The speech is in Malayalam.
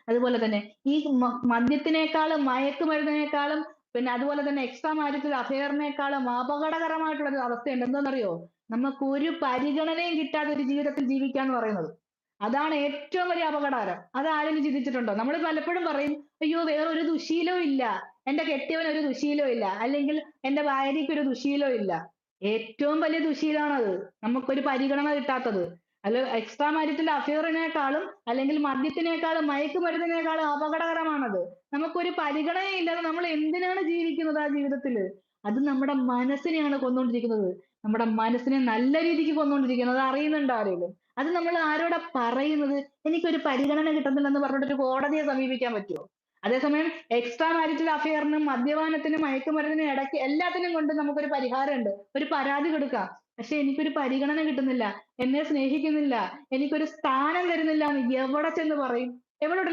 അതുപോലെ തന്നെ ഈ മദ്യത്തിനേക്കാളും മയക്കുമരുന്നിനേക്കാളും പിന്നെ അതുപോലെ തന്നെ എക്സ്ട്രാ മാരിറ്റൽ അഫെയറിനേക്കാളും അപകടകരമായിട്ടുള്ള ഒരു അവസ്ഥയുണ്ട്. എന്താണെന്നറിയോ? നമുക്ക് ഒരു പരിഗണനയും കിട്ടാതെ ഒരു ജീവിതത്തിൽ ജീവിക്കാന്ന് പറയുന്നത്. അതാണ് ഏറ്റവും വലിയ അപകടകരം. അത് ആരെങ്കിലും ചിന്തിച്ചിട്ടുണ്ടോ? നമ്മൾ പലപ്പോഴും പറയും, "അയ്യോ വേറൊരു ദുശ്ശീലവും ഇല്ല. എന്റെ കെട്ടിയവന് ഒരു ദുശ്ശീലവും ഇല്ല. അല്ലെങ്കിൽ എന്റെ ഭാര്യയ്ക്ക് ഒരു ദുശ്ശീലവും ഇല്ല." ഏറ്റവും വലിയ ദുശ്ശീലമാണത്. നമുക്കൊരു പരിഗണന കിട്ടാത്തത്. അല്ല എക്സ്ട്രാ മാരിറ്റൽ അഫെയറിനേക്കാളും അല്ലെങ്കിൽ മദ്യത്തിനേക്കാളും മയക്കുമരുന്നിനേക്കാളും അപകടകരമാണത്. നമുക്കൊരു പരിഗണനയില്ലാതെ നമ്മൾ എന്തിനാണ് ജീവിക്കുന്നത് ആ ജീവിതത്തില്? അത് നമ്മുടെ മനസ്സിനെയാണ് കൊന്നോണ്ടിരിക്കുന്നത്. നമ്മുടെ മനസ്സിനെ നല്ല രീതിക്ക് കൊന്നോണ്ടിരിക്കുന്നത്. അത് അറിയുന്നുണ്ടോ ആരേലും? അത് നമ്മൾ ആരോടാ പറയുന്നത്? എനിക്കൊരു പരിഗണന കിട്ടുന്നില്ലെന്ന് പറഞ്ഞിട്ട് ഒരു കോടതിയെ സമീപിക്കാൻ പറ്റുമോ? അതേസമയം എക്സ്ട്രാ മാരിറ്റൽ അഫെയറിനും മദ്യപാനത്തിനും മയക്കുമരുന്നിനും ഇടയ്ക്ക് എല്ലാത്തിനും കൊണ്ട് നമുക്കൊരു പരിഹാരമുണ്ട്. ഒരു പരാതി കൊടുക്കാം. പക്ഷെ എനിക്കൊരു പരിഗണന കിട്ടുന്നില്ല. എന്നെ സ്നേഹിക്കുന്നില്ല. എനിക്കൊരു സ്ഥാനം തരുന്നില്ലാന്ന് എവിടെ ചെന്ന് പറയും? എവിടെ